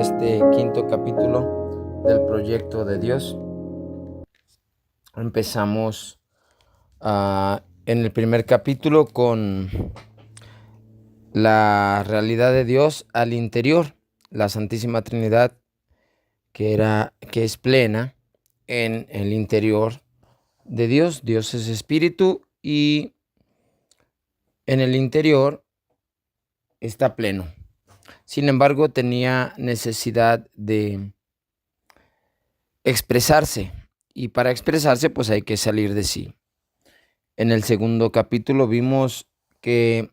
este quinto capítulo del proyecto de Dios. Empezamos en el primer capítulo con la realidad de Dios al interior, la Santísima Trinidad que es plena en el interior de Dios. Dios es espíritu y en el interior está pleno. Sin embargo, tenía necesidad de expresarse, y para expresarse pues hay que salir de sí. En el segundo capítulo vimos que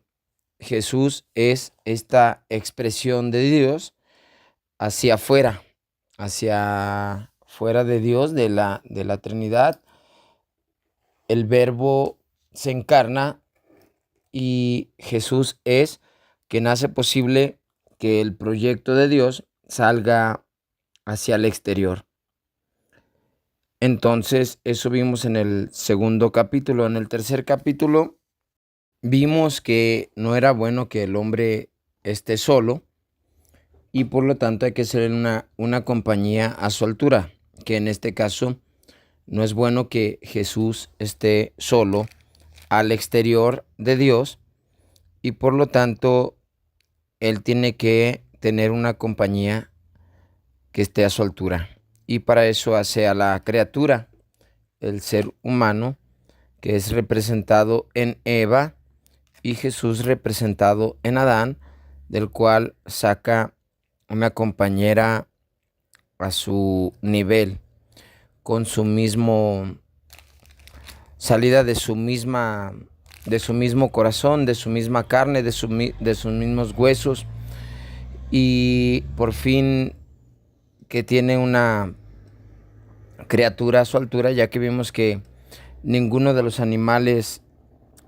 Jesús es esta expresión de Dios hacia afuera de Dios, de la Trinidad. El Verbo se encarna y Jesús es quien hace posible que el proyecto de Dios salga hacia el exterior. Entonces, eso vimos en el segundo capítulo. En el tercer capítulo vimos que no era bueno que el hombre esté solo y por lo tanto hay que ser una compañía a su altura, que en este caso no es bueno que Jesús esté solo al exterior de Dios y por lo tanto él tiene que tener una compañía que esté a su altura. Y para eso hace a la criatura, el ser humano, que es representado en Eva, y Jesús representado en Adán, del cual saca una compañera a su nivel, con su mismo salida de su mismo corazón, de su misma carne, de sus mismos huesos, y por fin que tiene una criatura a su altura, ya que vimos que ninguno de los animales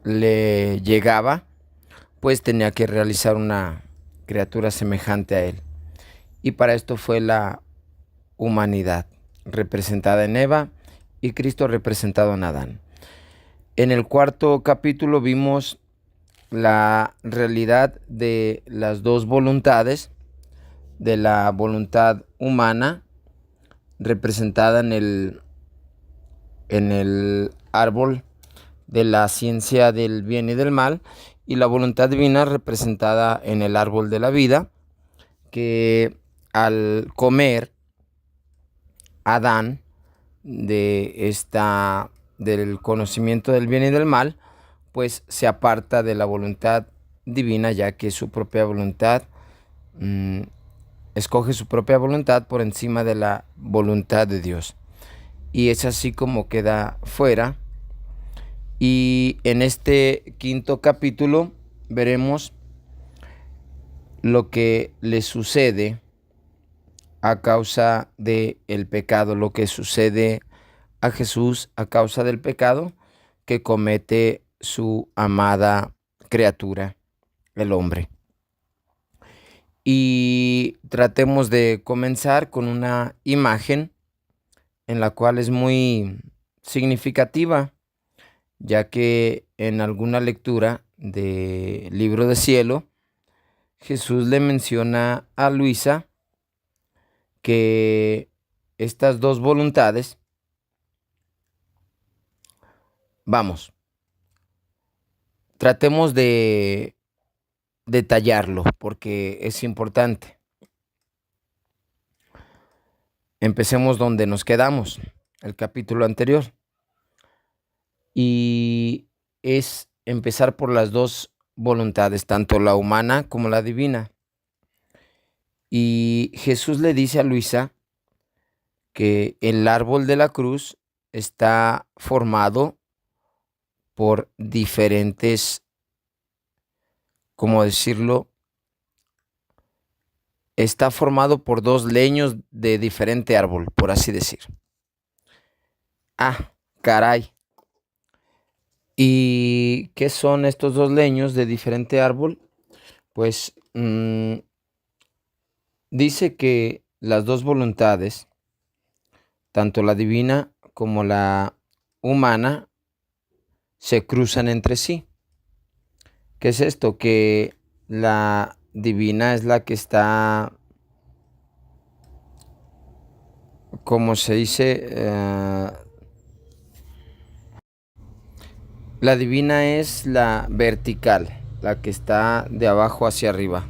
le llegaba, pues tenía que realizar una criatura semejante a él. Y para esto fue la humanidad, representada en Eva, y Cristo representado en Adán. En el cuarto capítulo vimos la realidad de las dos voluntades, de la voluntad humana, representada en el árbol de la ciencia del bien y del mal, y la voluntad divina representada en el árbol de la vida, que al comer Adán del conocimiento del bien y del mal, pues se aparta de la voluntad divina, ya que su propia voluntad escoge su propia voluntad por encima de la voluntad de Dios. Y es así como queda fuera. Y en este quinto capítulo veremos lo que le sucede a causa del pecado, lo que sucede a Jesús a causa del pecado que comete su amada criatura, el hombre. Y tratemos de comenzar con una imagen en la cual es muy significativa, ya que en alguna lectura del Libro de Cielo, Jesús le menciona a Luisa que estas dos voluntades, tratemos de detallarlo porque es importante. Empecemos donde nos quedamos, el capítulo anterior. Y es empezar por las dos voluntades, tanto la humana como la divina. Y Jesús le dice a Luisa que el árbol de la cruz está formado por diferentes, ¿cómo decirlo? Está formado por dos leños de diferente árbol, por así decir. Ah, caray. ¿Y qué son estos dos leños de diferente árbol? Pues dice que las dos voluntades, tanto la divina como la humana, se cruzan entre sí. ¿Qué es esto? Que la divina es la que está como se dice, la divina es la vertical, la que está de abajo hacia arriba.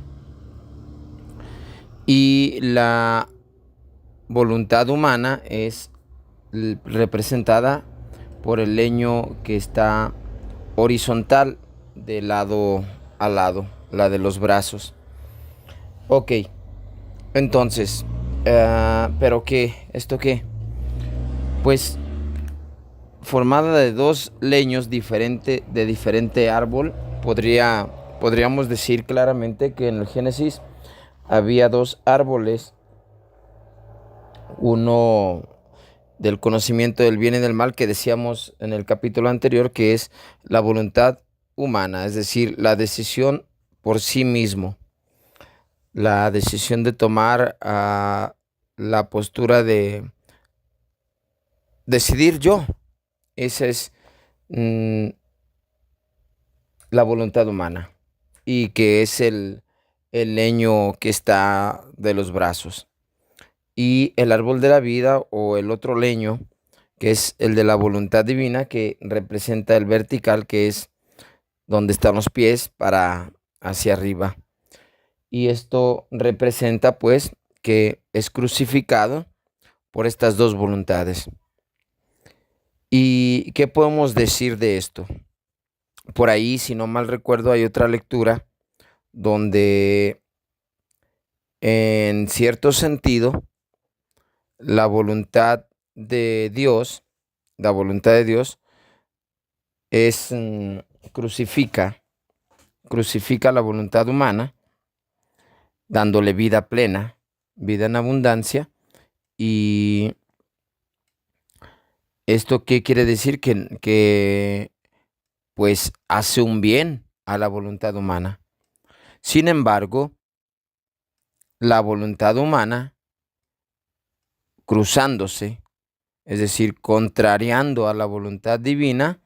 Y la voluntad humana es representada por el leño que está horizontal de lado a lado, la de los brazos. Ok, entonces, ¿pero qué? ¿Esto qué? Pues formada de dos leños de diferente árbol, podríamos decir claramente que en el Génesis había dos árboles, uno del conocimiento del bien y del mal que decíamos en el capítulo anterior, que es la voluntad humana, es decir, la decisión por sí mismo, la decisión de tomar la postura de decidir yo. Esa es mm, la voluntad humana y que es el leño que está de los brazos. Y el árbol de la vida o el otro leño, que es el de la voluntad divina, que representa el vertical, que es donde están los pies para hacia arriba. Y esto representa pues que es crucificado por estas dos voluntades. ¿Y qué podemos decir de esto? Por ahí, si no mal recuerdo, hay otra lectura donde en cierto sentido la voluntad de Dios, la voluntad de Dios es crucifica, crucifica la voluntad humana, dándole vida plena, vida en abundancia. ¿Y esto qué quiere decir? Que pues hace un bien a la voluntad humana. Sin embargo, la voluntad humana, cruzándose, es decir, contrariando a la voluntad divina,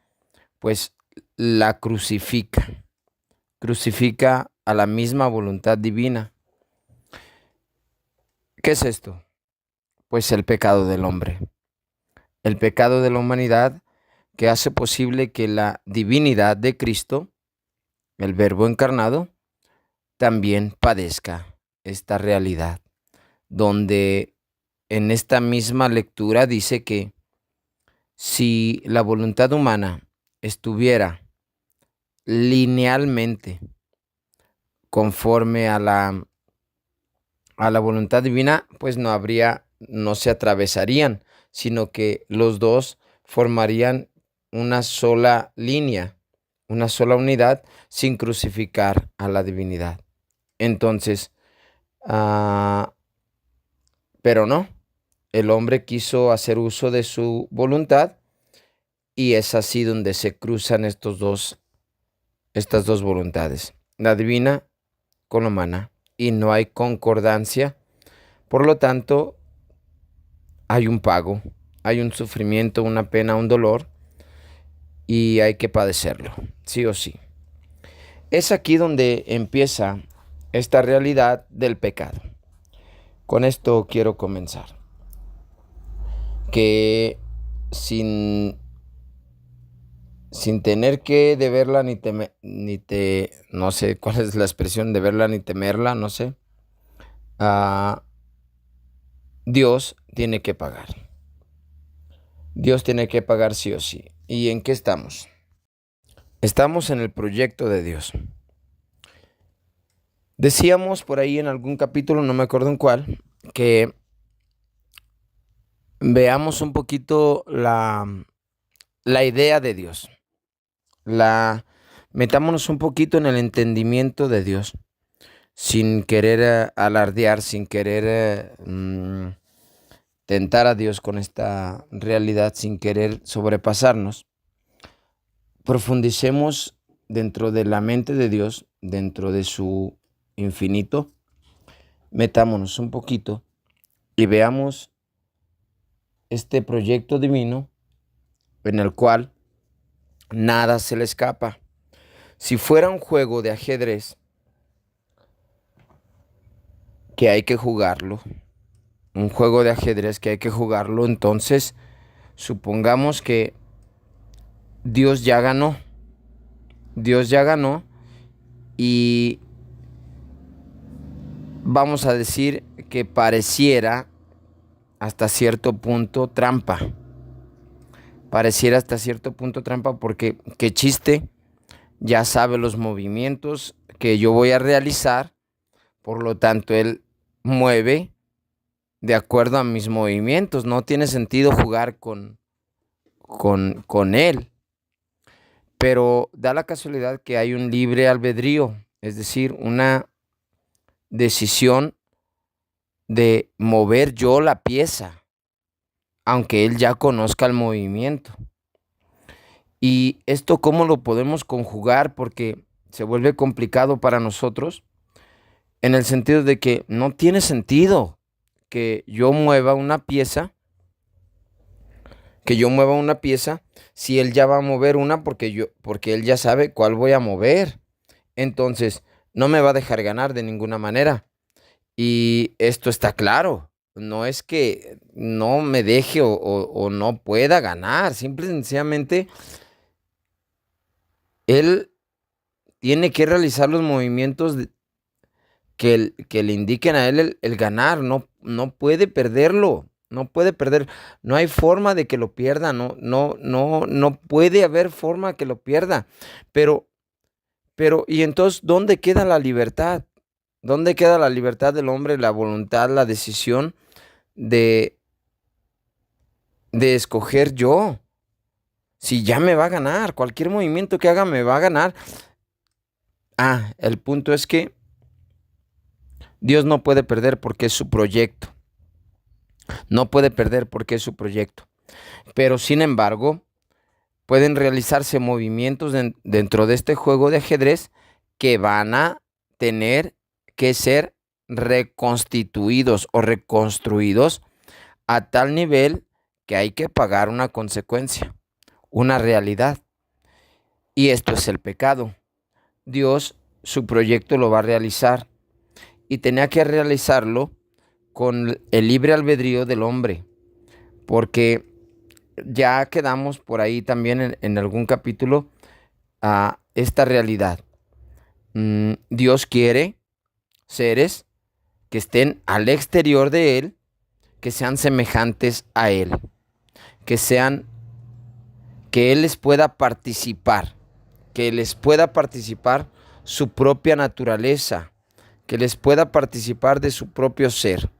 pues la crucifica, crucifica a la misma voluntad divina. ¿Qué es esto? Pues el pecado del hombre, el pecado de la humanidad que hace posible que la divinidad de Cristo, el Verbo encarnado, también padezca esta realidad, donde en esta misma lectura dice que si la voluntad humana estuviera linealmente conforme a la voluntad divina, pues no se atravesarían, sino que los dos formarían una sola línea, una sola unidad, sin crucificar a la divinidad. Entonces, pero no, el hombre quiso hacer uso de su voluntad y es así donde se cruzan estas dos voluntades, la divina con la humana, y no hay concordancia. Por lo tanto, hay un pago, hay un sufrimiento, una pena, un dolor, y hay que padecerlo, sí o sí. Es aquí donde empieza esta realidad del pecado. Con esto quiero comenzar. Que sin tener que deberla no sé cuál es la expresión, deberla ni temerla, no sé, Dios tiene que pagar. Dios tiene que pagar sí o sí. ¿Y en qué estamos? Estamos en el proyecto de Dios. Decíamos por ahí en algún capítulo, no me acuerdo en cuál, que veamos un poquito la idea de Dios. Metámonos un poquito en el entendimiento de Dios, sin querer alardear, sin querer tentar a Dios con esta realidad, sin querer sobrepasarnos. Profundicemos dentro de la mente de Dios, dentro de su infinito. Metámonos un poquito y veamos este proyecto divino en el cual nada se le escapa. Si fuera un juego de ajedrez que hay que jugarlo, un juego de ajedrez que hay que jugarlo. Entonces, supongamos que Dios ya ganó. Dios ya ganó y vamos a decir que pareciera hasta cierto punto trampa. Pareciera hasta cierto punto trampa porque qué chiste, ya sabe los movimientos que yo voy a realizar, por lo tanto él mueve de acuerdo a mis movimientos. No tiene sentido jugar con él. Pero da la casualidad que hay un libre albedrío, es decir, una decisión de mover yo la pieza, aunque él ya conozca el movimiento. ¿Y esto cómo lo podemos conjugar? Porque se vuelve complicado para nosotros, en el sentido de que no tiene sentido que yo mueva una pieza, si él ya va a mover una, porque él ya sabe cuál voy a mover. Entonces, no me va a dejar ganar de ninguna manera. Y esto está claro. No es que no me deje o no pueda ganar. Simple y sencillamente, él tiene que realizar los movimientos que le indiquen a él el ganar. No puede perderlo. No puede perder. No hay forma de que lo pierda. No puede haber forma que lo pierda. Pero, ¿y entonces dónde queda la libertad? ¿Dónde queda la libertad del hombre, la voluntad, la decisión de escoger yo? Si ya me va a ganar, cualquier movimiento que haga me va a ganar. El punto es que Dios no puede perder porque es su proyecto. No puede perder porque es su proyecto. Pero sin embargo, pueden realizarse movimientos dentro de este juego de ajedrez que van a tener que ser reconstituidos o reconstruidos a tal nivel que hay que pagar una consecuencia, una realidad. Y esto es el pecado. Dios, su proyecto lo va a realizar y tenía que realizarlo con el libre albedrío del hombre, porque ya quedamos por ahí también en algún capítulo a esta realidad. Dios quiere seres que estén al exterior de Él, que sean semejantes a Él, que Él les pueda participar, su propia naturaleza, que les pueda participar de su propio ser.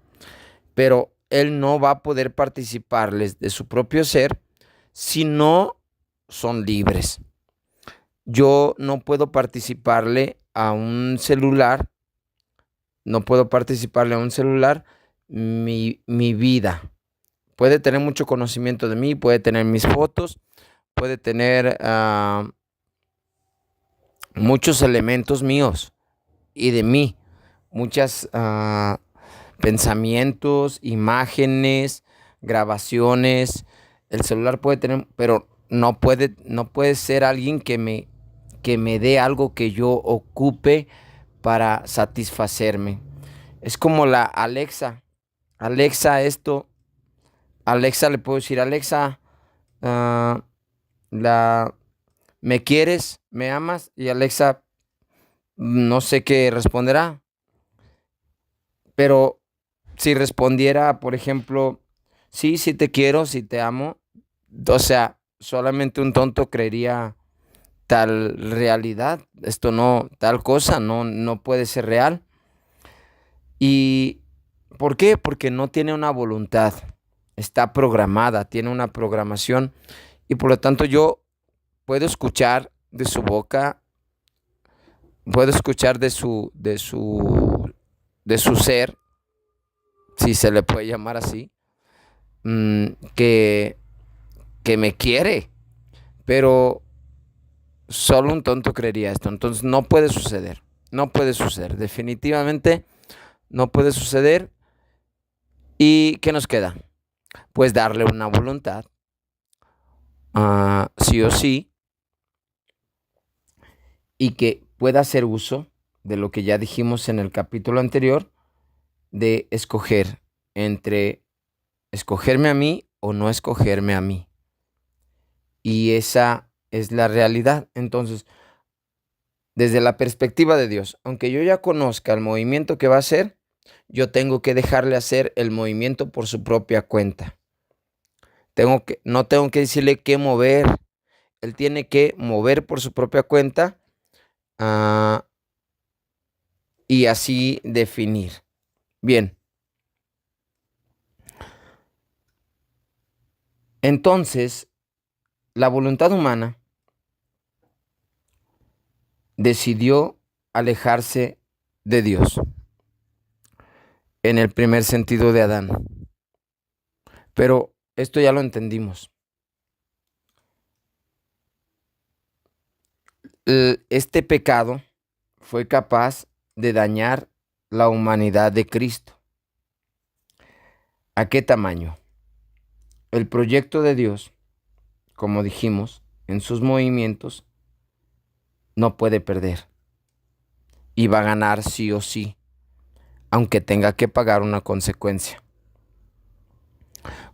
Pero Él no va a poder participarles de su propio ser si no son libres. Yo no puedo participarle a un celular, mi vida. Puede tener mucho conocimiento de mí, puede tener mis fotos, puede tener muchos elementos míos y de mí, muchos pensamientos, imágenes, grabaciones. El celular puede tener, pero no puede ser alguien que me dé algo que yo ocupe para satisfacerme. Es como la Alexa. Alexa, le puedo decir, Alexa, ¿me quieres? ¿Me amas? Y Alexa, no sé qué responderá. Pero si respondiera, por ejemplo, sí, sí te quiero, sí te amo, o sea, solamente un tonto creería tal realidad. Esto no, tal cosa, no puede ser real. ¿Y por qué? Porque no tiene una voluntad, está programada, tiene una programación y por lo tanto yo puedo escuchar de su boca, puedo escuchar de su ser, si se le puede llamar así, que me quiere, pero solo un tonto creería esto. Entonces no puede suceder, definitivamente no puede suceder. ¿Y qué nos queda? Pues darle una voluntad, sí o sí, y que pueda hacer uso de lo que ya dijimos en el capítulo anterior, de escoger entre escogerme a mí o no escogerme a mí. Y esa es la realidad. Entonces, desde la perspectiva de Dios, aunque yo ya conozca el movimiento que va a hacer, yo tengo que dejarle hacer el movimiento por su propia cuenta. No tengo que decirle qué mover. Él tiene que mover por su propia cuenta, y así definir. Bien. Entonces, la voluntad humana decidió alejarse de Dios en el primer sentido de Adán. Pero esto ya lo entendimos. Este pecado fue capaz de dañar la humanidad de Cristo. ¿A qué tamaño? El proyecto de Dios, como dijimos, en sus movimientos, no puede perder. Y va a ganar sí o sí, aunque tenga que pagar una consecuencia.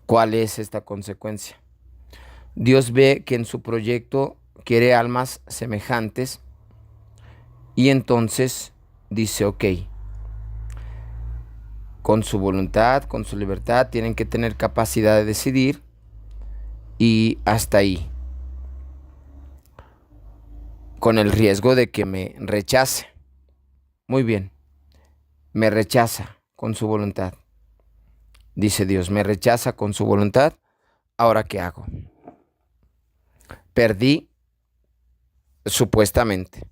¿Cuál es esta consecuencia? Dios ve que en su proyecto quiere almas semejantes y entonces dice, ok, con su voluntad, con su libertad, tienen que tener capacidad de decidir y hasta ahí, con el riesgo de que me rechace. Muy bien, me rechaza con su voluntad. Dice Dios, me rechaza con su voluntad, ¿ahora qué hago? Perdí supuestamente.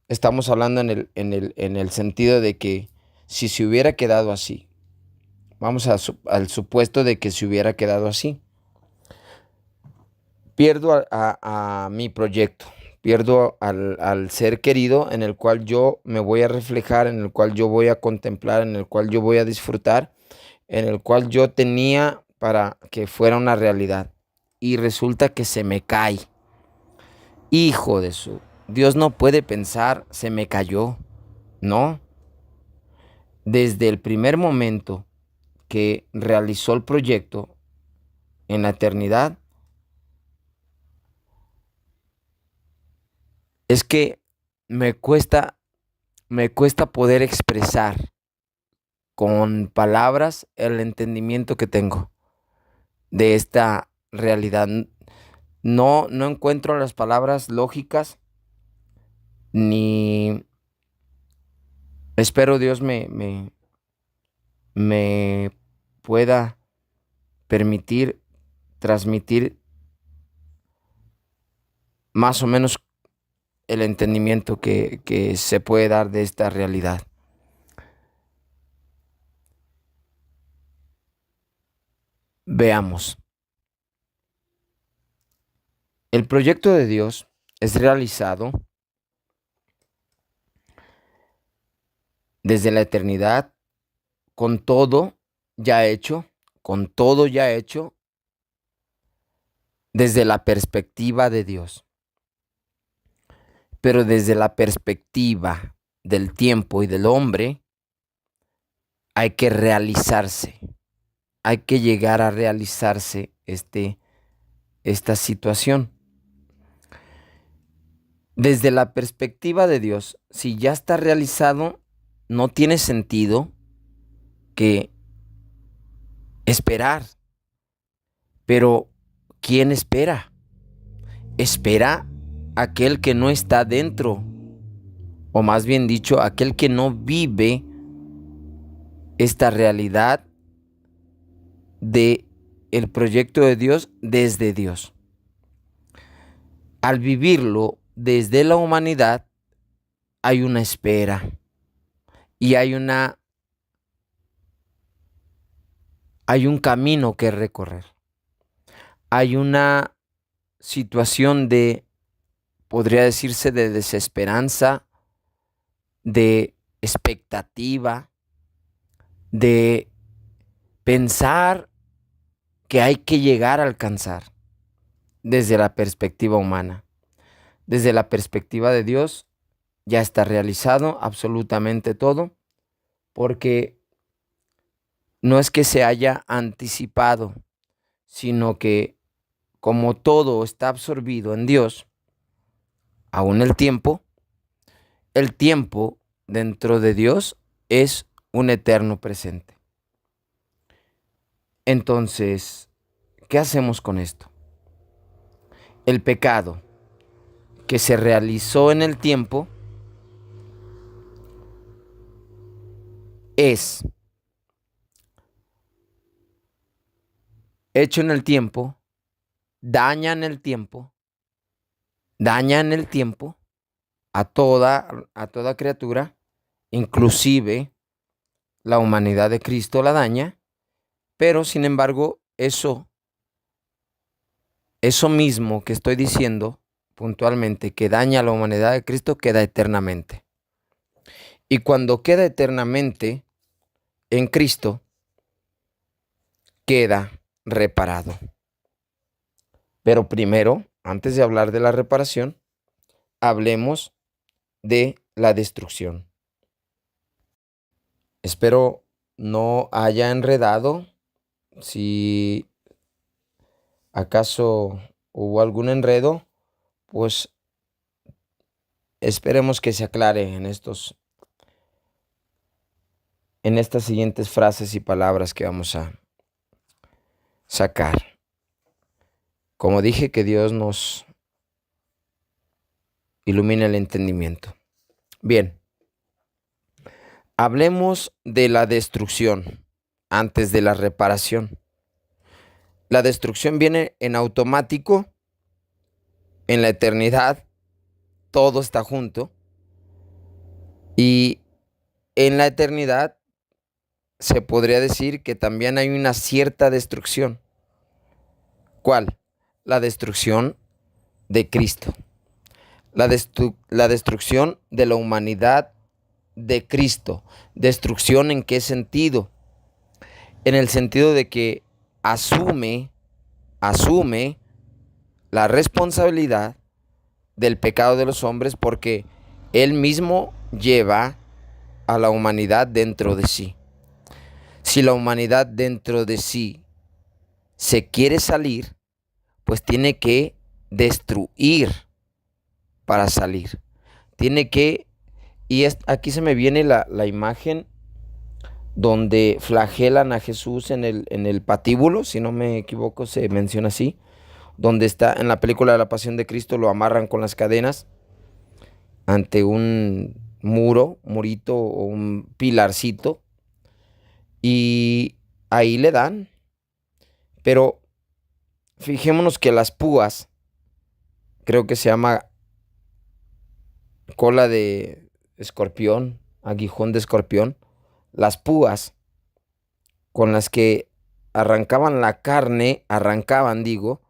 Estamos hablando en el sentido de que si se hubiera quedado así, vamos al supuesto de que se hubiera quedado así, pierdo a mi proyecto, pierdo al ser querido en el cual yo me voy a reflejar, en el cual yo voy a contemplar, en el cual yo voy a disfrutar, en el cual yo tenía para que fuera una realidad. Y resulta que se me cae. Hijo de su... Dios no puede pensar, se me cayó. No. Desde el primer momento que realizó el proyecto en la eternidad, es que me cuesta poder expresar con palabras el entendimiento que tengo de esta realidad. No encuentro las palabras lógicas, ni espero Dios me pueda permitir transmitir más o menos el entendimiento que se puede dar de esta realidad. Veamos. El proyecto de Dios es realizado desde la eternidad, con todo ya hecho, desde la perspectiva de Dios. Pero desde la perspectiva del tiempo y del hombre, hay que realizarse, hay que llegar a realizarse esta situación. Desde la perspectiva de Dios, si ya está realizado, no tiene sentido que esperar. Pero, ¿quién espera? Espera aquel que no está dentro, o más bien dicho, aquel que no vive esta realidad de el proyecto de Dios desde Dios. Al vivirlo desde la humanidad, hay una espera y hay un camino que recorrer. Hay una situación de, podría decirse, de desesperanza, de expectativa, de pensar que hay que llegar a alcanzar desde la perspectiva humana. Desde la perspectiva de Dios, ya está realizado absolutamente todo, porque no es que se haya anticipado, sino que como todo está absorbido en Dios, aún el tiempo dentro de Dios es un eterno presente. Entonces, ¿qué hacemos con esto? El pecado que se realizó en el tiempo es hecho en el tiempo, daña en el tiempo, daña en el tiempo a toda criatura, inclusive la humanidad de Cristo la daña, pero sin embargo, eso mismo que estoy diciendo puntualmente, que daña a la humanidad de Cristo, queda eternamente. Y cuando queda eternamente en Cristo, queda reparado. Pero primero, antes de hablar de la reparación, hablemos de la destrucción. Espero no haya enredado. Si acaso hubo algún enredo, pues esperemos que se aclare en estas siguientes frases y palabras que vamos a sacar. Como dije, que Dios nos ilumine el entendimiento. Bien, hablemos de la destrucción antes de la reparación. La destrucción viene en automático, en la eternidad, todo está junto. Y en la eternidad se podría decir que también hay una cierta destrucción. ¿Cuál? La destrucción de Cristo. La destrucción de la humanidad de Cristo. ¿Destrucción en qué sentido? En el sentido de que asume la responsabilidad del pecado de los hombres, porque Él mismo lleva a la humanidad dentro de sí. Si la humanidad dentro de sí se quiere salir, pues tiene que destruir para salir. Tiene que, aquí se me viene la imagen donde flagelan a Jesús en el patíbulo, si no me equivoco se menciona así, donde está en la película de la Pasión de Cristo, lo amarran con las cadenas ante un murito o un pilarcito, y ahí le dan. Pero fijémonos que las púas, creo que se llama cola de escorpión, aguijón de escorpión, las púas con las que arrancaban la carne, digo,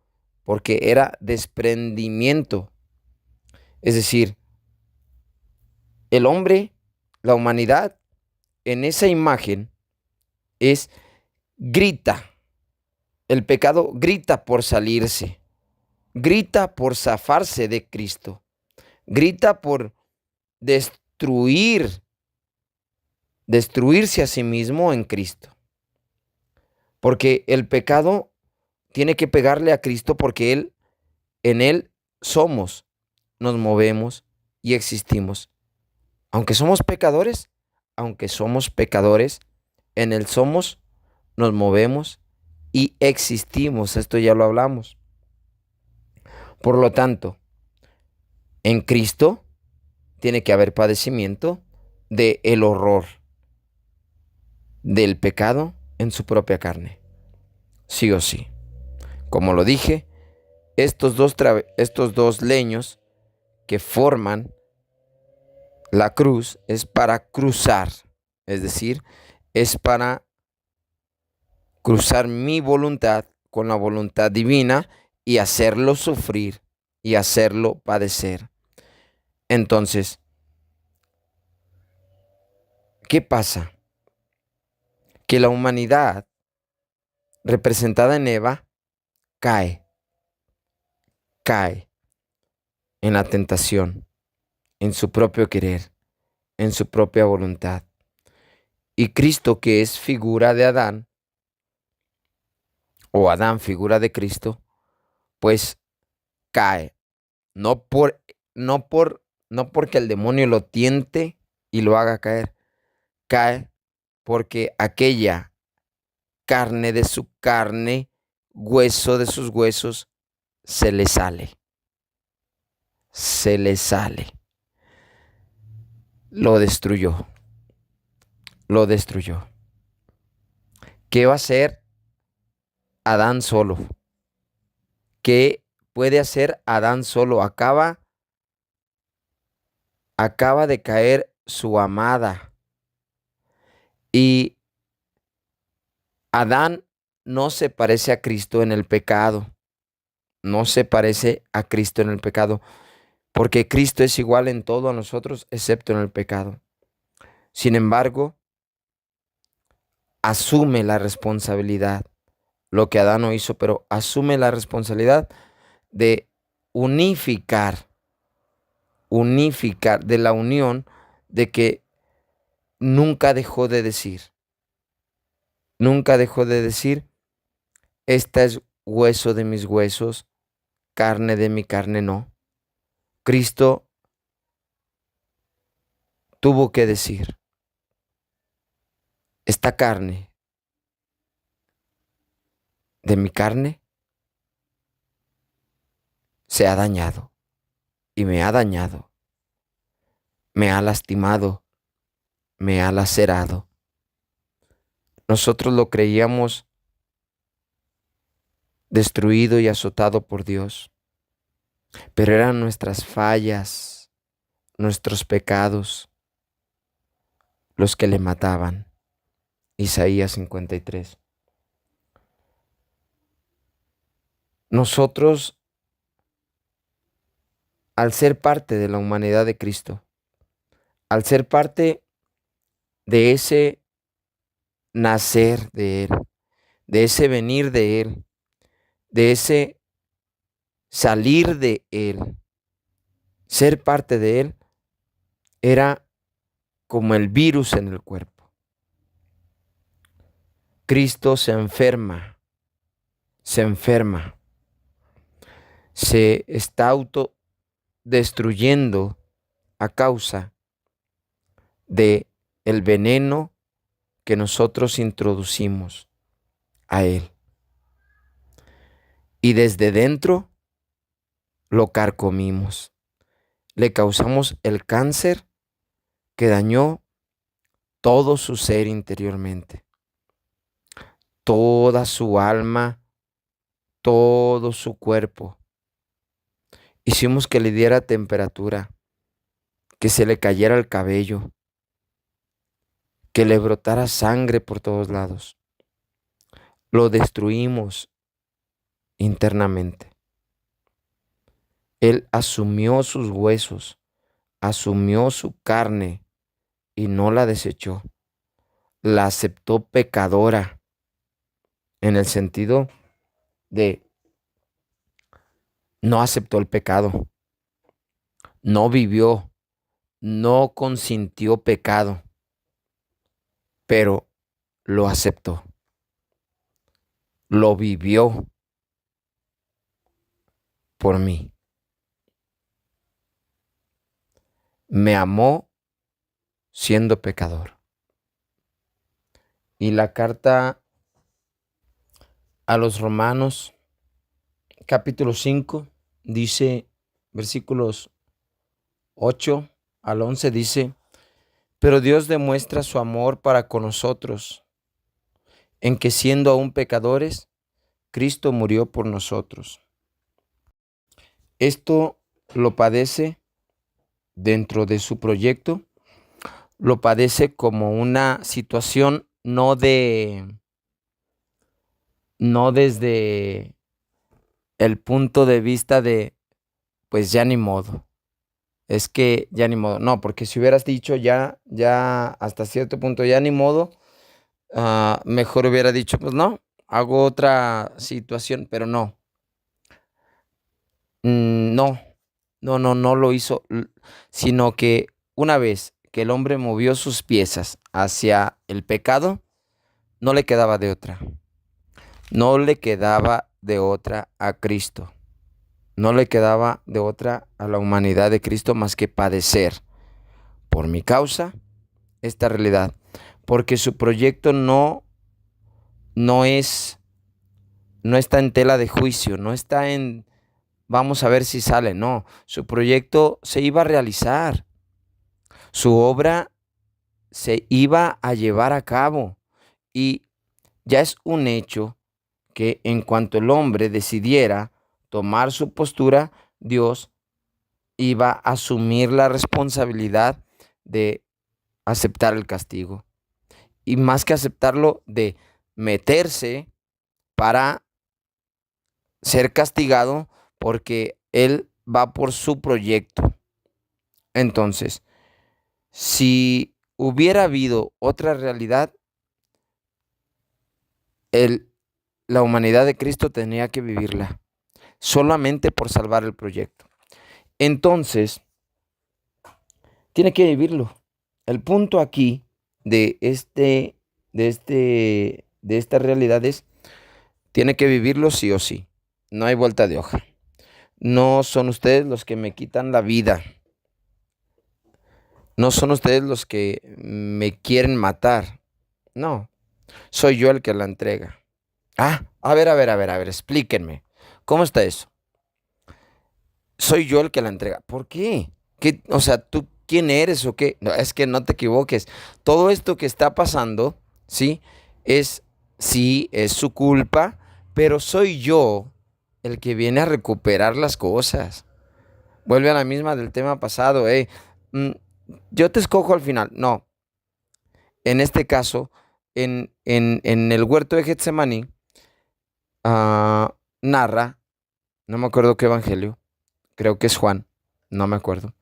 porque era desprendimiento. Es decir, el hombre, la humanidad, en esa imagen grita. El pecado grita por salirse, grita por zafarse de Cristo, grita por destruirse a sí mismo en Cristo. Porque el pecado tiene que pegarle a Cristo, porque en Él somos, nos movemos y existimos. Aunque somos pecadores, en Él somos, nos movemos y existimos. Esto ya lo hablamos. Por lo tanto, en Cristo tiene que haber padecimiento del horror del pecado en su propia carne. Sí o sí. Como lo dije, estos dos leños que forman la cruz es para cruzar. Es decir, es para cruzar mi voluntad con la voluntad divina y hacerlo sufrir y hacerlo padecer. Entonces, ¿qué pasa? Que la humanidad representada en Eva cae en la tentación, en su propio querer, en su propia voluntad. Y Cristo, que es figura de Adán, o Adán figura de Cristo, pues cae. No por, no por, no porque el demonio lo tiente y lo haga caer. Cae porque aquella carne de su carne, hueso de sus huesos, se le sale. Se le sale. Lo destruyó. Lo destruyó. ¿Qué va a hacer Adán solo? ¿Qué puede hacer Adán solo? Acaba de caer su amada. Y Adán no se parece a Cristo en el pecado. No se parece a Cristo en el pecado. Porque Cristo es igual en todo a nosotros, excepto en el pecado. Sin embargo, asume la responsabilidad, lo que Adán no hizo, pero asume la responsabilidad de unificar, de la unión, de que nunca dejó de decir, esta es hueso de mis huesos, carne de mi carne no. Cristo tuvo que decir, esta carne de mi carne se ha dañado y me ha dañado, me ha lastimado, me ha lacerado. Nosotros lo creíamos destruido y azotado por Dios, pero eran nuestras fallas, nuestros pecados, los que le mataban. Isaías 53. Nosotros, al ser parte de la humanidad de Cristo, al ser parte de ese nacer de Él, de ese venir de Él, de ese salir de Él, ser parte de Él, era como el virus en el cuerpo. Cristo se enferma, se está autodestruyendo a causa de el veneno que nosotros introducimos a Él. Y desde dentro lo carcomimos. Le causamos el cáncer que dañó todo su ser interiormente, toda su alma, todo su cuerpo. Hicimos que le diera temperatura, que se le cayera el cabello, que le brotara sangre por todos lados. Lo destruimos internamente. Él asumió sus huesos, asumió su carne y no la desechó. La aceptó pecadora en el sentido de no aceptó el pecado, no vivió, no consintió pecado, pero lo aceptó, lo vivió por mí. Me amó siendo pecador. Y la carta a los Romanos, capítulo 5, dice, versículos 8 al 11, dice, pero Dios demuestra su amor para con nosotros, en que siendo aún pecadores, Cristo murió por nosotros. Esto lo padece dentro de su proyecto, lo padece como una situación no desde el punto de vista de, pues ya ni modo. Es que ya ni modo. No, porque si hubieras dicho ya hasta cierto punto ya ni modo, mejor hubiera dicho, pues no, hago otra situación, pero no. No lo hizo, sino que una vez que el hombre movió sus piezas hacia el pecado, no le quedaba de otra. No le quedaba de otra a Cristo. No le quedaba de otra a la humanidad de Cristo más que padecer por mi causa esta realidad. Porque su proyecto no está en tela de juicio, no está en vamos a ver si sale, no. Su proyecto se iba a realizar. Su obra se iba a llevar a cabo. Y ya es un hecho que en cuanto el hombre decidiera tomar su postura, Dios iba a asumir la responsabilidad de aceptar el castigo. Y más que aceptarlo, de meterse para ser castigado porque él va por su proyecto. Entonces, si hubiera habido otra realidad, la humanidad de Cristo tenía que vivirla solamente por salvar el proyecto. Entonces, tiene que vivirlo. El punto aquí de esta realidad es, tiene que vivirlo sí o sí. No hay vuelta de hoja. No son ustedes los que me quitan la vida. No son ustedes los que me quieren matar. No, soy yo el que la entrega. A ver, explíquenme. ¿Cómo está eso? Soy yo el que la entrega. ¿Por qué? O sea, ¿tú quién eres o qué? No, es que no te equivoques. Todo esto que está pasando, sí, es su culpa, pero soy yo el que viene a recuperar las cosas. Vuelve a la misma del tema pasado, yo te escojo al final. No, en este caso, en el huerto de Getsemaní, narra, no me acuerdo qué evangelio, creo que es Juan, no me acuerdo,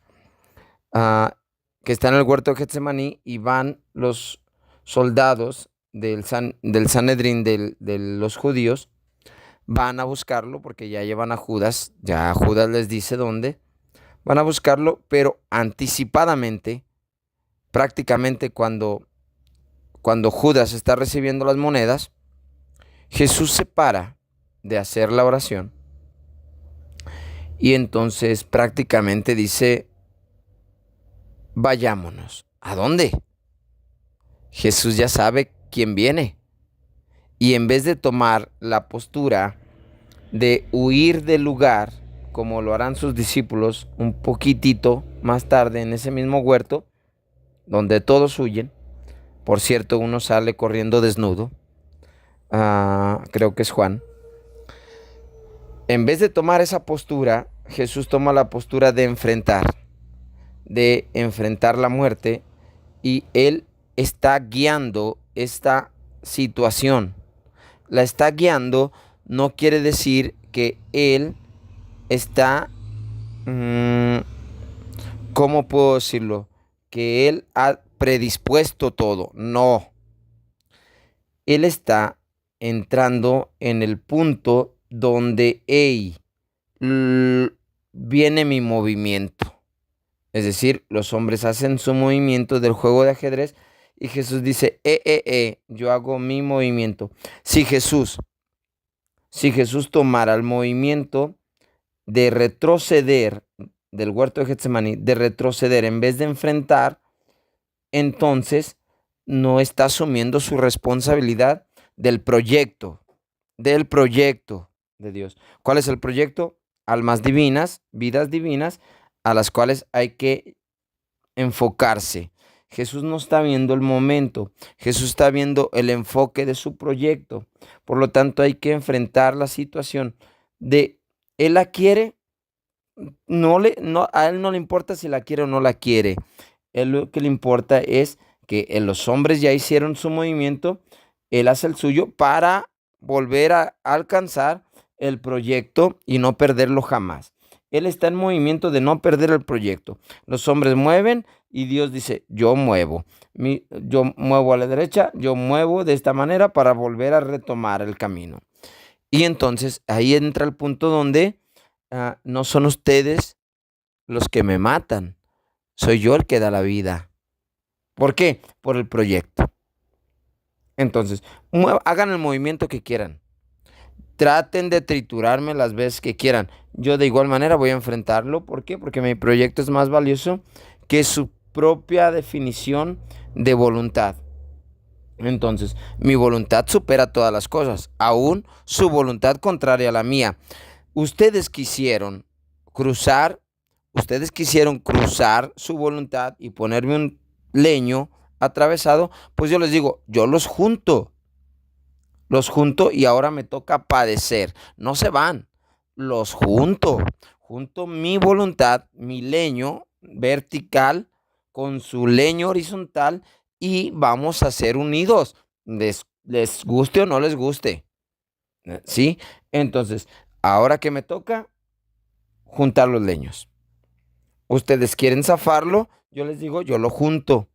que está en el huerto de Getsemaní y van los soldados del Sanedrín de los judíos, van a buscarlo porque ya llevan a Judas, ya Judas les dice dónde, van a buscarlo, pero anticipadamente, prácticamente cuando Judas está recibiendo las monedas, Jesús se para de hacer la oración y entonces prácticamente dice, vayámonos. ¿A dónde? Jesús ya sabe quién viene. Y en vez de tomar la postura de huir del lugar, como lo harán sus discípulos un poquitito más tarde en ese mismo huerto, donde todos huyen, por cierto, uno sale corriendo desnudo, creo que es Juan. En vez de tomar esa postura, Jesús toma la postura de enfrentar la muerte, y Él está guiando esta situación. La está guiando, no quiere decir que Él está, ¿cómo puedo decirlo? Que Él ha predispuesto todo. No. Él está entrando en el punto donde viene mi movimiento. Es decir, los hombres hacen su movimiento del juego de ajedrez y Jesús dice, yo hago mi movimiento. Si Jesús tomara el movimiento de retroceder del huerto de Getsemaní, de retroceder en vez de enfrentar, entonces no está asumiendo su responsabilidad del proyecto de Dios. ¿Cuál es el proyecto? Almas divinas, vidas divinas, a las cuales hay que enfocarse. Jesús no está viendo el momento, Jesús está viendo el enfoque de su proyecto. Por lo tanto, hay que enfrentar la situación de Él la quiere, a Él no le importa si la quiere o no la quiere. Él lo que le importa es que los hombres ya hicieron su movimiento, Él hace el suyo para volver a alcanzar el proyecto y no perderlo jamás. Él está en movimiento de no perder el proyecto. Los hombres mueven y Dios dice, yo muevo. Yo muevo a la derecha, yo muevo de esta manera para volver a retomar el camino. Y entonces ahí entra el punto donde no son ustedes los que me matan. Soy yo el que da la vida. ¿Por qué? Por el proyecto. Entonces, hagan el movimiento que quieran. Traten de triturarme las veces que quieran. Yo de igual manera voy a enfrentarlo. ¿Por qué? Porque mi proyecto es más valioso que su propia definición de voluntad. Entonces, mi voluntad supera todas las cosas, aún su voluntad contraria a la mía. Ustedes quisieron cruzar, ustedes quisieron cruzar su voluntad y ponerme un leño atravesado, pues yo les digo, yo los junto y ahora me toca padecer. No se van, los junto mi voluntad, mi leño vertical con su leño horizontal y vamos a ser unidos, les guste o no les guste, ¿sí? Entonces, ahora que me toca juntar los leños. Ustedes quieren zafarlo, yo les digo, yo lo junto.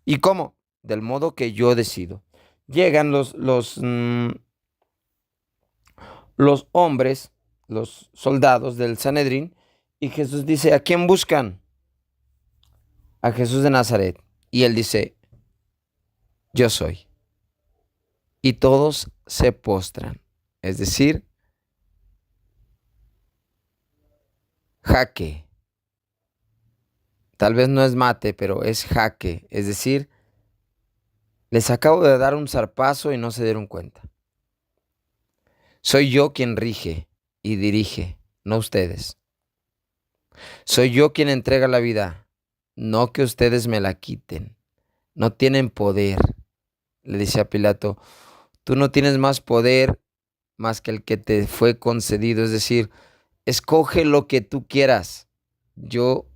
¿Y cómo? Del modo que yo decido. Llegan los hombres, los soldados del Sanedrín, y Jesús dice, ¿a quién buscan? A Jesús de Nazaret. Y él dice, yo soy. Y todos se postran. Es decir, jaque. Tal vez no es mate, pero es jaque. Es decir, les acabo de dar un zarpazo y no se dieron cuenta. Soy yo quien rige y dirige, no ustedes. Soy yo quien entrega la vida, no que ustedes me la quiten. No tienen poder. Le dice a Pilato, tú no tienes más poder más que el que te fue concedido. Es decir, escoge lo que tú quieras. Yo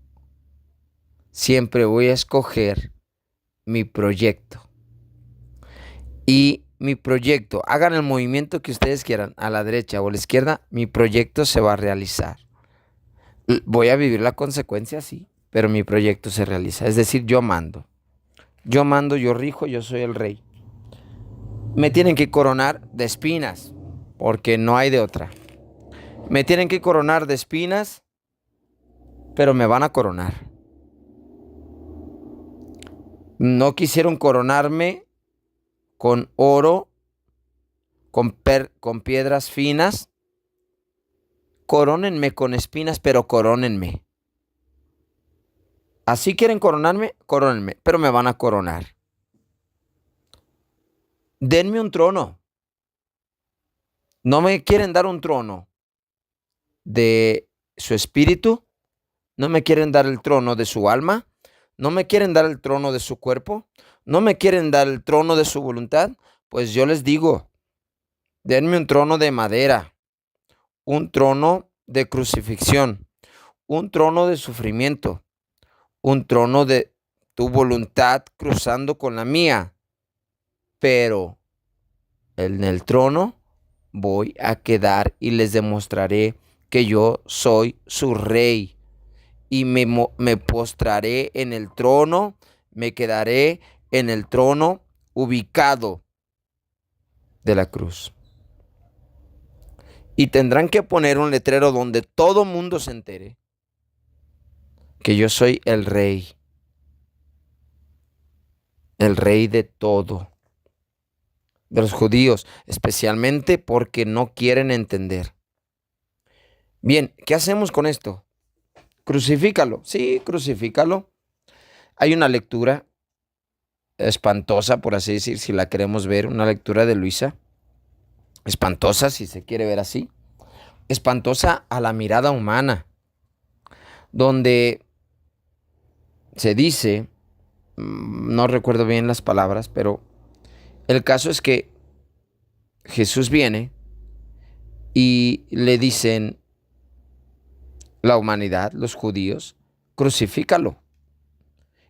siempre voy a escoger mi proyecto. Y mi proyecto, hagan el movimiento que ustedes quieran, a la derecha o a la izquierda, mi proyecto se va a realizar. Voy a vivir la consecuencia, sí, pero mi proyecto se realiza. Es decir, yo mando. Yo mando, yo rijo, yo soy el rey. Me tienen que coronar de espinas, porque no hay de otra. Me tienen que coronar de espinas, pero me van a coronar. No quisieron coronarme con oro, con piedras finas. Corónenme con espinas, pero corónenme. Así quieren coronarme, corónenme, pero me van a coronar. Denme un trono. No me quieren dar un trono de su espíritu, no me quieren dar el trono de su alma, no me quieren dar el trono de su cuerpo, no me quieren dar el trono de su voluntad, pues yo les digo, denme un trono de madera, un trono de crucifixión, un trono de sufrimiento, un trono de tu voluntad cruzando con la mía, pero en el trono voy a quedar y les demostraré que yo soy su rey y me postraré en el trono, me quedaré en el trono ubicado de la cruz. Y tendrán que poner un letrero donde todo mundo se entere que yo soy el rey de todo, de los judíos, especialmente porque no quieren entender. Bien, ¿qué hacemos con esto? Crucifícalo, sí, crucifícalo. Hay una lectura espantosa, por así decir, si la queremos ver, una lectura de Luisa, espantosa si se quiere ver así, espantosa a la mirada humana, donde se dice, no recuerdo bien las palabras, pero el caso es que Jesús viene y le dicen la humanidad, los judíos, crucifícalo.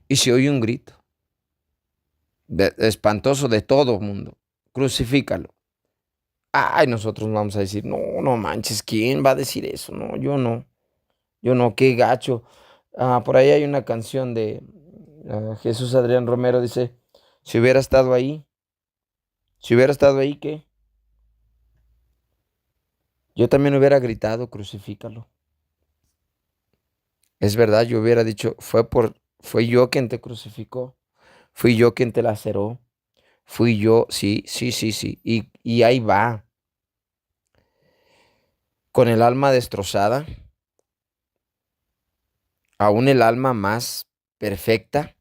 Y se oye un grito espantoso de todo el mundo, crucifícalo. Ay, nosotros vamos a decir, no, no manches, ¿quién va a decir eso? No, yo no, qué gacho. Por ahí hay una canción de Jesús Adrián Romero, dice, si hubiera estado ahí, ¿qué? Yo también hubiera gritado, crucifícalo. Es verdad, yo hubiera dicho, fue por Fui yo quien te crucificó. Fui yo quien te laceró. Fui yo, sí, sí, sí, sí. Y ahí va, con el alma destrozada, aún el alma más perfecta,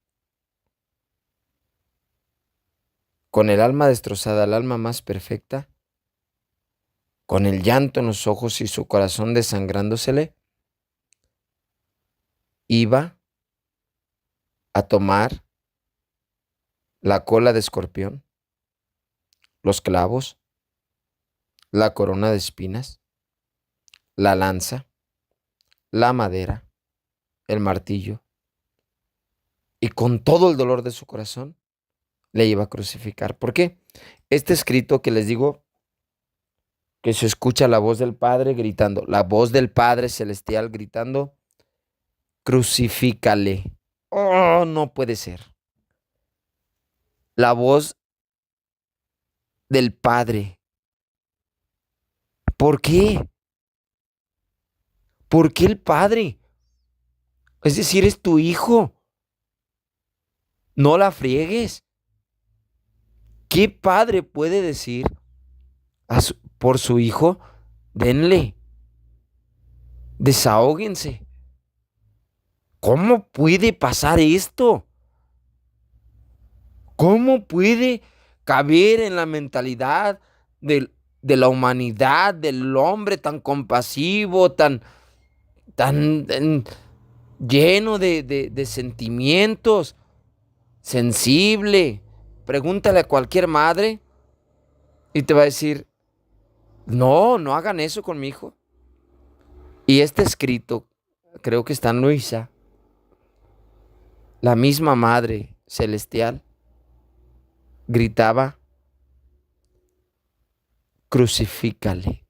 con el alma destrozada, el alma más perfecta, con el llanto en los ojos y su corazón desangrándosele, iba a tomar la cola de escorpión, los clavos, la corona de espinas, la lanza, la madera, el martillo, y con todo el dolor de su corazón le iba a crucificar. ¿Por qué? Este escrito que les digo, que se escucha la voz del Padre gritando, la voz del Padre celestial gritando, crucifícale. Oh, no puede ser. La voz del Padre. ¿Por qué? ¿Por qué el Padre? Es decir, es tu hijo. No la friegues. ¿Qué padre puede decir por su hijo? Denle, desahóguense. ¿Cómo puede pasar esto? ¿Cómo puede caber en la mentalidad de la humanidad, del hombre tan compasivo, tan lleno de sentimientos, sensible? Pregúntale a cualquier madre y te va a decir, no, no hagan eso con mi hijo. Y este escrito, creo que está en Luisa, la misma Madre Celestial, gritaba, crucifícale.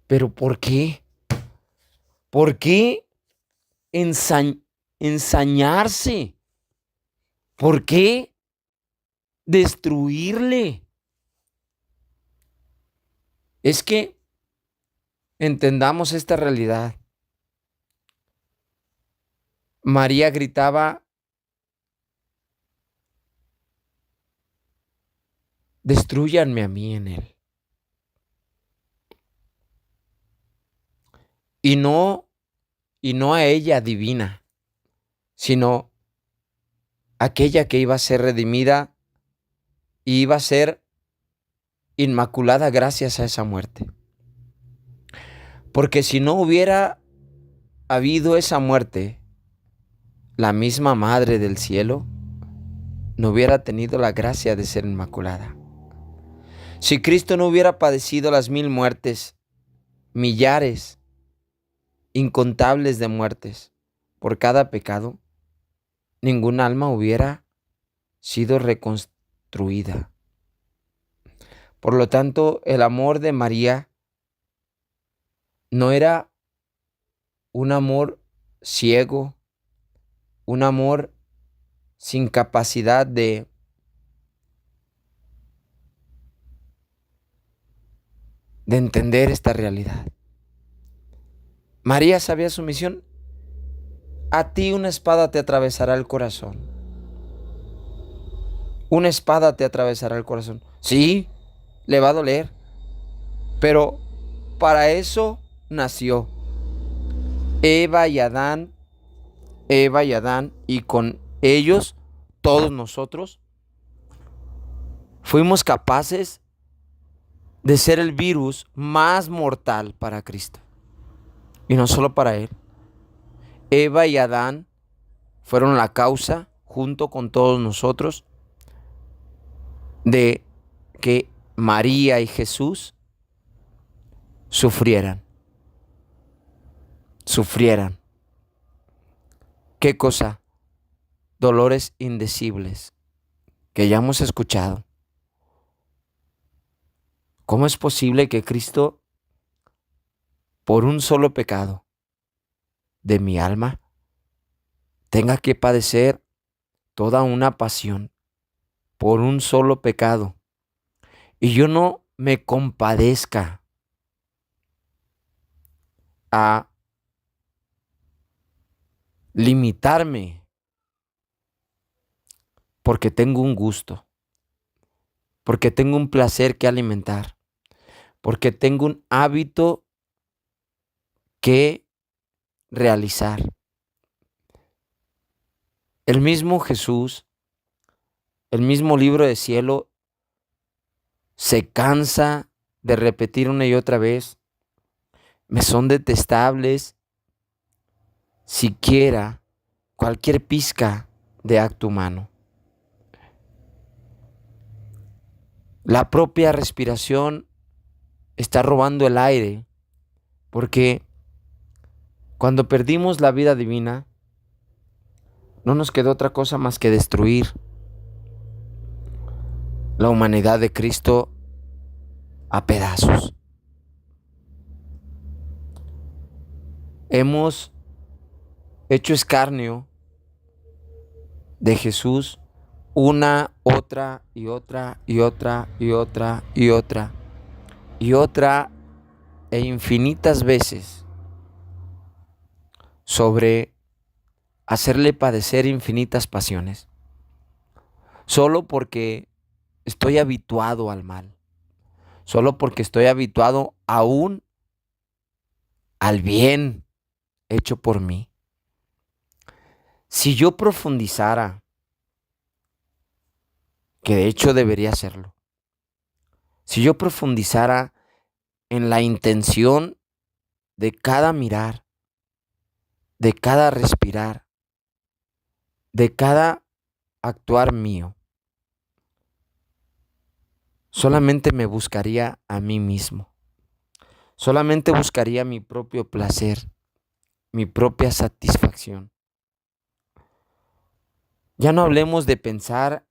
¿Pero por qué? ¿Por qué ensañarse? ¿Por qué destruirle? Es que entendamos esta realidad. María gritaba, destruyanme a mí en él. Y no, y no a ella divina, sino aquella que iba a ser redimida y iba a ser inmaculada gracias a esa muerte. Porque si no hubiera habido esa muerte, la misma Madre del Cielo no hubiera tenido la gracia de ser inmaculada. Si Cristo no hubiera padecido las 1000 muertes, millares, incontables de muertes por cada pecado, ningún alma hubiera sido reconstruida. Por lo tanto, el amor de María no era un amor ciego, un amor sin capacidad de entender esta realidad. María sabía su misión. A ti una espada te atravesará el corazón. Una espada te atravesará el corazón. Sí, le va a doler, pero para eso nació Eva y Adán, y con ellos, todos nosotros, fuimos capaces de ser el virus más mortal para Cristo. Y no solo para Él. Eva y Adán fueron la causa, junto con todos nosotros, de que María y Jesús sufrieran. ¿Qué cosa? Dolores indecibles que ya hemos escuchado. ¿Cómo es posible que Cristo, por un solo pecado de mi alma, tenga que padecer toda una pasión por un solo pecado y yo no me compadezca a limitarme porque tengo un gusto, porque tengo un placer que alimentar, porque tengo un hábito que realizar. El mismo Jesús, el mismo libro de cielo, se cansa de repetir una y otra vez: me son detestables siquiera cualquier pizca de acto humano. La propia respiración está robando el aire, porque cuando perdimos la vida divina, no nos quedó otra cosa más que destruir la humanidad de Cristo a pedazos. Hemos hecho escarnio de Jesús una, otra y otra y otra y otra y otra y otra e infinitas veces sobre hacerle padecer infinitas pasiones, solo porque estoy habituado al mal, solo porque estoy habituado aún al bien hecho por mí. Si yo profundizara, que de hecho debería hacerlo, si yo profundizara en la intención de cada mirar, de cada respirar, de cada actuar mío, solamente me buscaría a mí mismo, solamente buscaría mi propio placer, mi propia satisfacción. Ya no hablemos de pensar,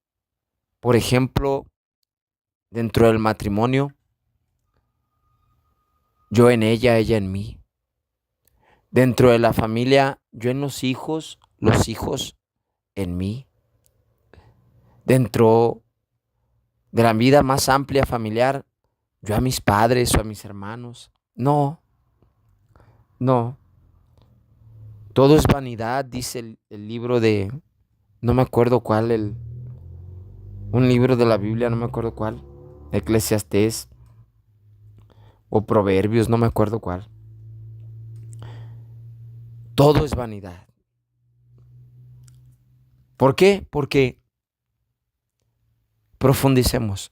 por ejemplo, dentro del matrimonio, yo en ella en mí. Dentro de la familia, yo en los hijos en mí. Dentro de la vida más amplia familiar, yo a mis padres o a mis hermanos. No, no. Todo es vanidad, dice el libro de, no me acuerdo cuál, un libro de la Biblia, no me acuerdo cuál, Eclesiastés o Proverbios, no me acuerdo cuál. Todo es vanidad. ¿Por qué? Porque profundicemos.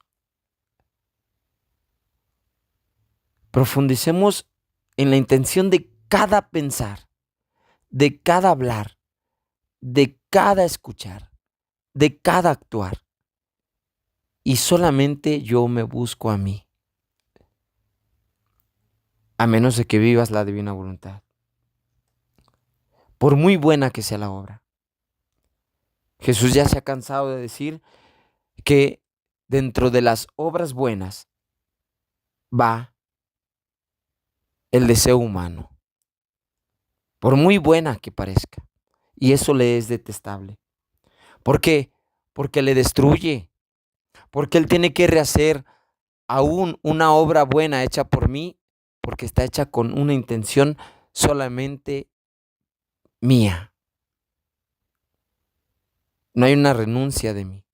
Profundicemos en la intención de cada pensar, de cada hablar, de cada escuchar, de cada actuar. Y solamente yo me busco a mí, a menos de que vivas la divina voluntad, por muy buena que sea la obra. Jesús ya se ha cansado de decir que dentro de las obras buenas va el deseo humano, por muy buena que parezca. Y eso le es detestable. ¿Por qué? Porque le destruye, porque Él tiene que rehacer aún una obra buena hecha por mí, porque está hecha con una intención solamente mía. No hay una renuncia de mí.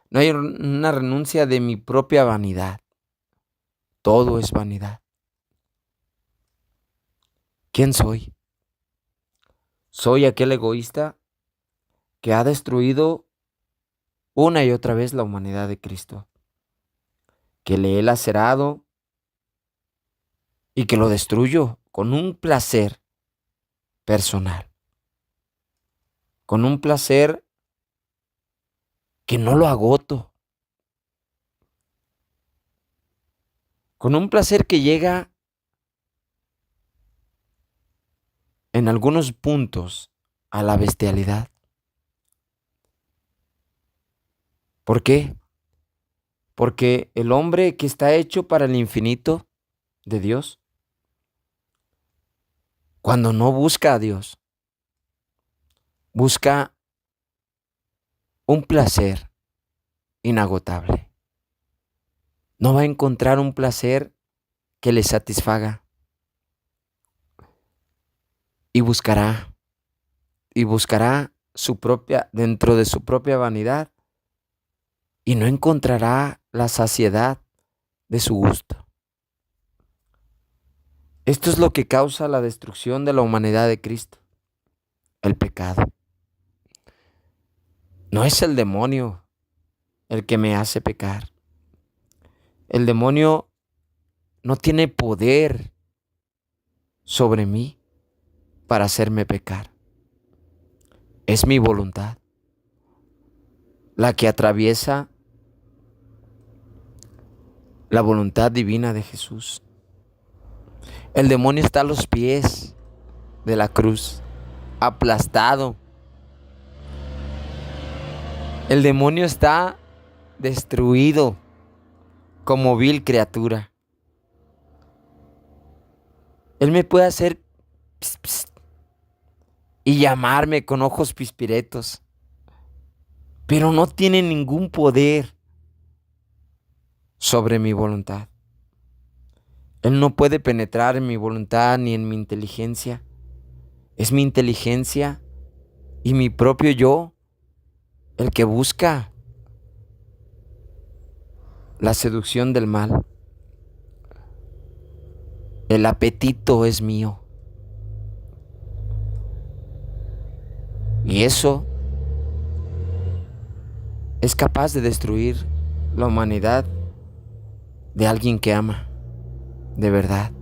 No hay una renuncia de mi propia vanidad. Todo es vanidad. ¿Quién soy? Soy aquel egoísta que ha destruido una y otra vez la humanidad de Cristo, que le he lacerado y que lo destruyo con un placer personal, con un placer que no lo agoto, con un placer que llega en algunos puntos a la bestialidad. ¿Por qué? Porque el hombre que está hecho para el infinito de Dios, cuando no busca a Dios, busca un placer inagotable. No va a encontrar un placer que le satisfaga y buscará y buscará dentro de su propia vanidad, y no encontrará la saciedad de su gusto. Esto es lo que causa la destrucción de la humanidad de Cristo, el pecado. No es el demonio el que me hace pecar. El demonio no tiene poder sobre mí para hacerme pecar. Es mi voluntad la que atraviesa la voluntad divina de Jesús. El demonio está a los pies de la cruz, aplastado. El demonio está destruido como vil criatura. Él me puede hacer pss, pss, y llamarme con ojos pispiretos, pero no tiene ningún poder sobre mi voluntad. Él no puede penetrar en mi voluntad ni en mi inteligencia. Es mi inteligencia y mi propio yo el que busca la seducción del mal. El apetito es mío. Y eso es capaz de destruir la humanidad de alguien que ama, de verdad.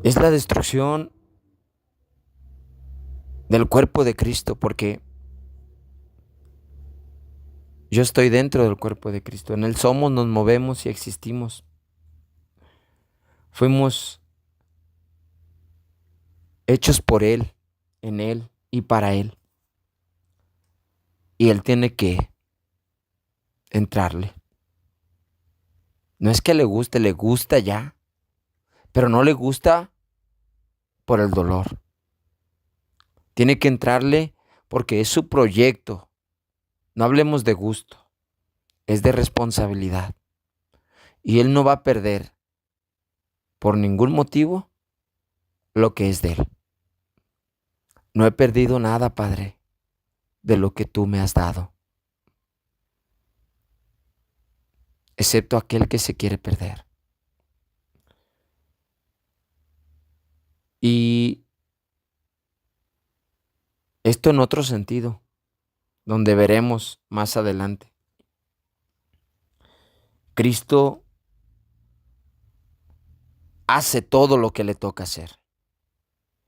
Es la destrucción del cuerpo de Cristo, porque yo estoy dentro del cuerpo de Cristo. En Él somos, nos movemos y existimos. Fuimos hechos por Él, en Él y para Él. Y Él tiene que entrarle. No es que le gusta ya, pero no le gusta por el dolor. Tiene que entrarle porque es su proyecto. No hablemos de gusto, es de responsabilidad. Y Él no va a perder por ningún motivo lo que es de Él. No he perdido nada, Padre, de lo que tú me has dado, excepto aquel que se quiere perder. Y esto en otro sentido, donde veremos más adelante. Cristo hace todo lo que le toca hacer,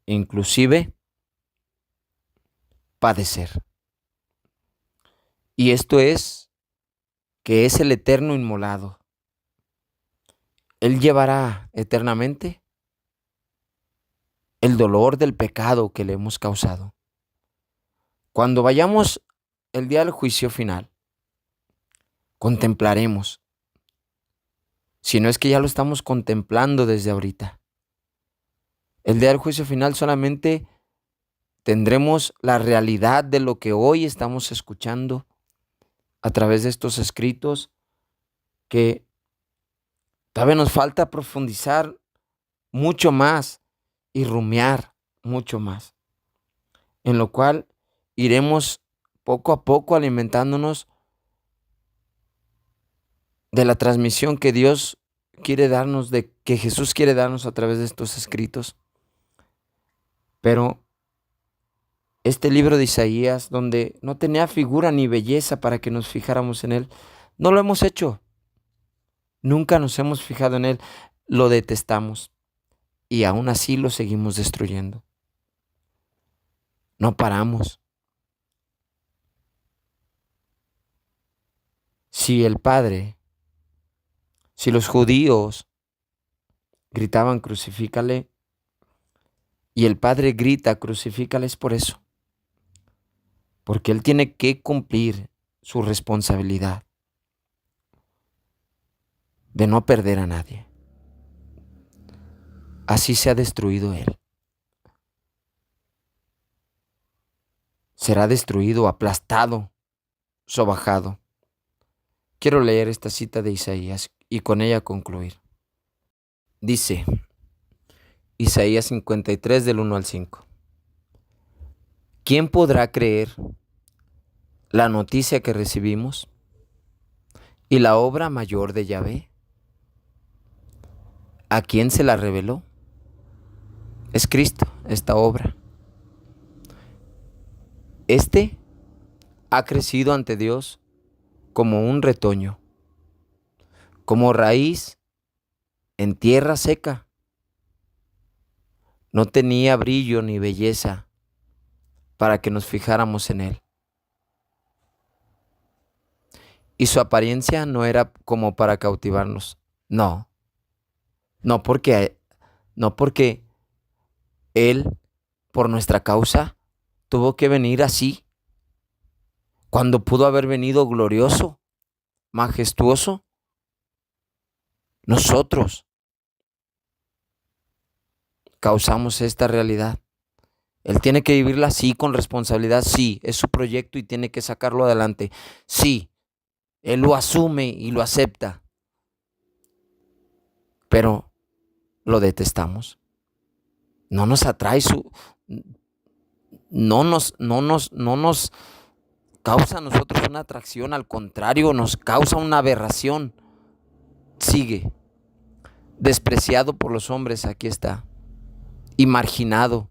inclusive padecer. Y esto es que es el eterno inmolado. Él llevará eternamente el dolor del pecado que le hemos causado. Cuando vayamos el día del juicio final, contemplaremos, si no es que ya lo estamos contemplando desde ahorita. El día del juicio final solamente tendremos la realidad de lo que hoy estamos escuchando a través de estos escritos, que todavía nos falta profundizar mucho más y rumiar mucho más, en lo cual iremos poco a poco alimentándonos de la transmisión que Dios quiere darnos, que Jesús quiere darnos a través de estos escritos. Pero este libro de Isaías, donde no tenía figura ni belleza para que nos fijáramos en él, no lo hemos hecho. Nunca nos hemos fijado en él, lo detestamos y aún así lo seguimos destruyendo. No paramos. Si los judíos gritaban crucifícale, y el Padre grita crucifícale, es por eso. Porque Él tiene que cumplir su responsabilidad de no perder a nadie. Así se ha destruido Él. Será destruido, aplastado, sobajado. Quiero leer esta cita de Isaías y con ella concluir. Dice: Isaías 53 del 1 al 5. ¿Quién podrá creer la noticia que recibimos y la obra mayor de Yahvé? ¿A quién se la reveló? Es Cristo, esta obra. Este ha crecido ante Dios como un retoño, como raíz en tierra seca. No tenía brillo ni belleza para que nos fijáramos en él. Y su apariencia no era como para cautivarnos. No, no porque él, por nuestra causa, tuvo que venir así, cuando pudo haber venido glorioso, majestuoso. Nosotros causamos esta realidad. Él tiene que vivirla así, con responsabilidad. Sí, es su proyecto y tiene que sacarlo adelante. Sí, él lo asume y lo acepta. Pero lo detestamos. No nos atrae no nos causa a nosotros una atracción, al contrario, nos causa una aberración. Sigue, despreciado por los hombres, aquí está, y marginado,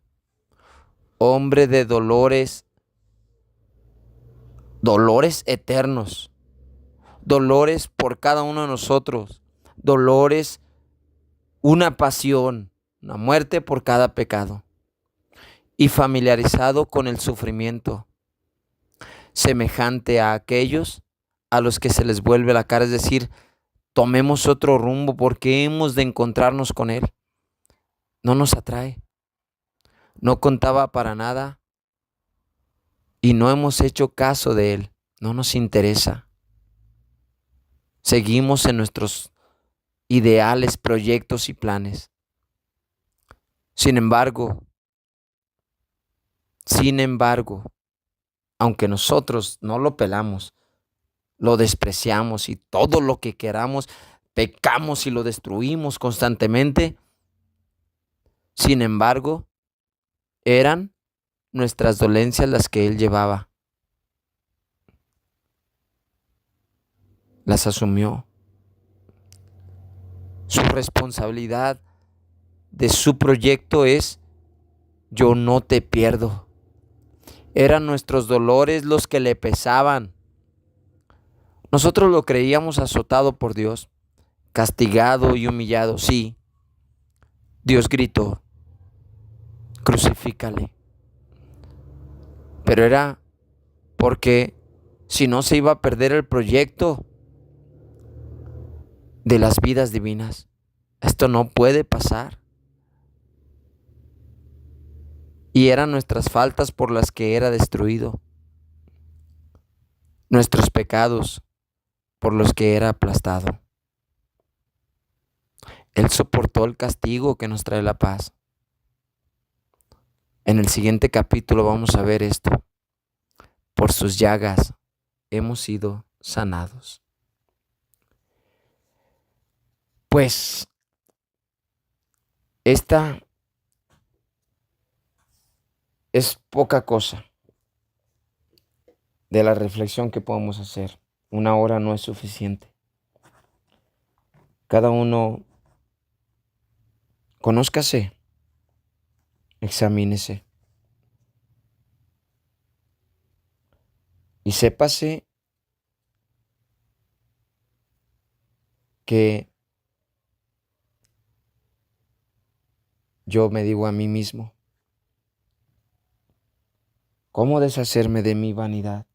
hombre de dolores eternos, dolores por cada uno de nosotros, dolores, una pasión, una muerte por cada pecado, y familiarizado con el sufrimiento, semejante a aquellos a los que se les vuelve la cara, es decir, tomemos otro rumbo porque hemos de encontrarnos con Él. No nos atrae, no contaba para nada y no hemos hecho caso de Él, no nos interesa. Seguimos en nuestros ideales, proyectos y planes. Sin embargo, aunque nosotros no lo pelamos, lo despreciamos y todo lo que queramos, pecamos y lo destruimos constantemente, sin embargo, eran nuestras dolencias las que Él llevaba. Las asumió. Su responsabilidad de su proyecto es: yo no te pierdo. Eran nuestros dolores los que le pesaban. Nosotros lo creíamos azotado por Dios, castigado y humillado. Sí, Dios gritó: crucifícale. Pero era porque si no se iba a perder el proyecto de las vidas divinas. Esto no puede pasar. Y eran nuestras faltas por las que era destruido, nuestros pecados por los que era aplastado. Él soportó el castigo que nos trae la paz. En el siguiente capítulo vamos a ver esto. Por sus llagas hemos sido sanados. Pues esta es poca cosa de la reflexión que podemos hacer. 1 hora no es suficiente. Cada uno conózcase, examínese y sépase que yo me digo a mí mismo: ¿cómo deshacerme de mi vanidad?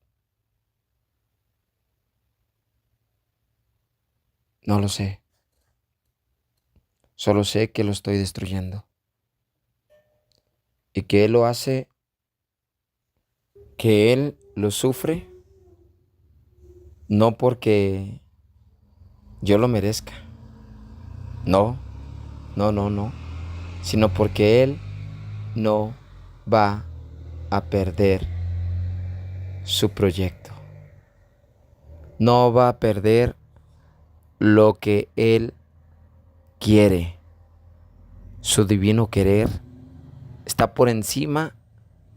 No lo sé. Solo sé que lo estoy destruyendo. Y que Él lo hace, que Él lo sufre, no porque yo lo merezca. No, no. Sino porque Él no va a perder su proyecto. No va a perder lo que Él quiere. Su divino querer está por encima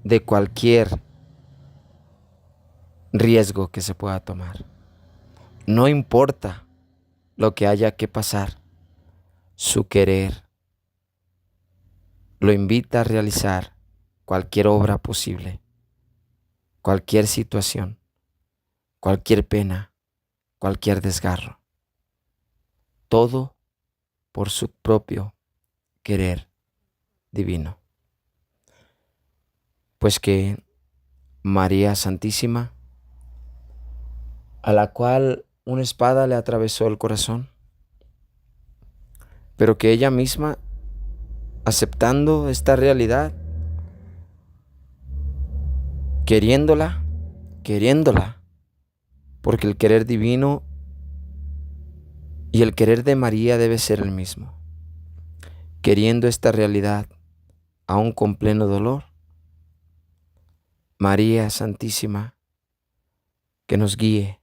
de cualquier riesgo que se pueda tomar. No importa lo que haya que pasar, su querer lo invita a realizar cualquier obra posible, cualquier situación, cualquier pena, cualquier desgarro. Todo por su propio querer divino. Pues que María Santísima, a la cual una espada le atravesó el corazón, pero que ella misma, aceptando esta realidad, queriéndola, porque el querer divino y el querer de María debe ser el mismo, queriendo esta realidad aún con pleno dolor. María Santísima, que nos guíe,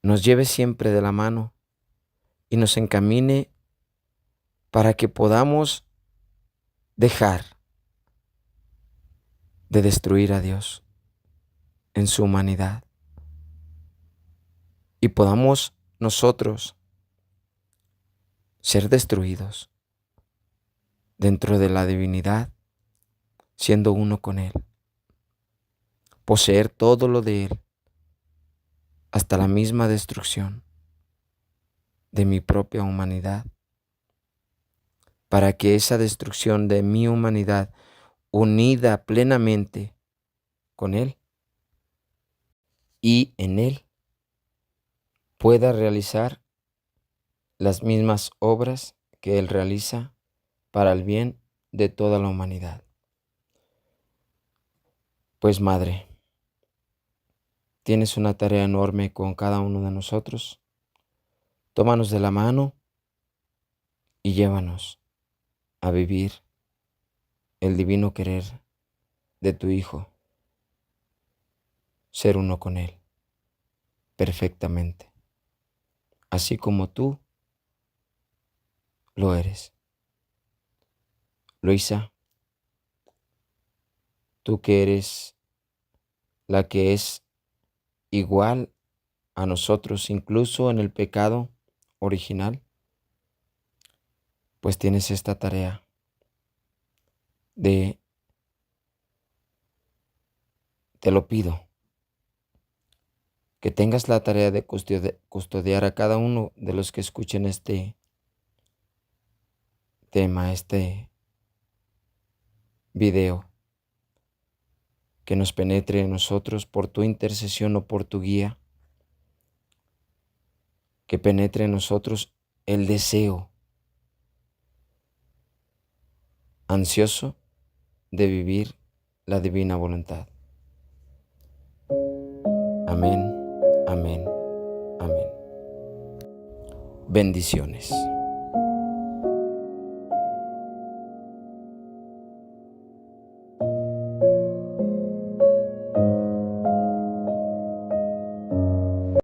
nos lleve siempre de la mano y nos encamine para que podamos dejar de destruir a Dios en su humanidad y podamos nosotros ser destruidos dentro de la divinidad, siendo uno con Él, poseer todo lo de Él, hasta la misma destrucción de mi propia humanidad, para que esa destrucción de mi humanidad, unida plenamente con Él y en Él, pueda realizar las mismas obras que Él realiza para el bien de toda la humanidad. Pues Madre, tienes una tarea enorme con cada uno de nosotros. Tómanos de la mano y llévanos a vivir el divino querer de tu Hijo, ser uno con Él, perfectamente, así como tú lo eres. Luisa, tú que eres la que es igual a nosotros, incluso en el pecado original, pues tienes esta tarea te lo pido, que tengas la tarea de custodiar a cada uno de los que escuchen este tema, este video, que nos penetre en nosotros por tu intercesión o por tu guía, que penetre en nosotros el deseo ansioso de vivir la divina voluntad. Amén, amén, amén. Bendiciones.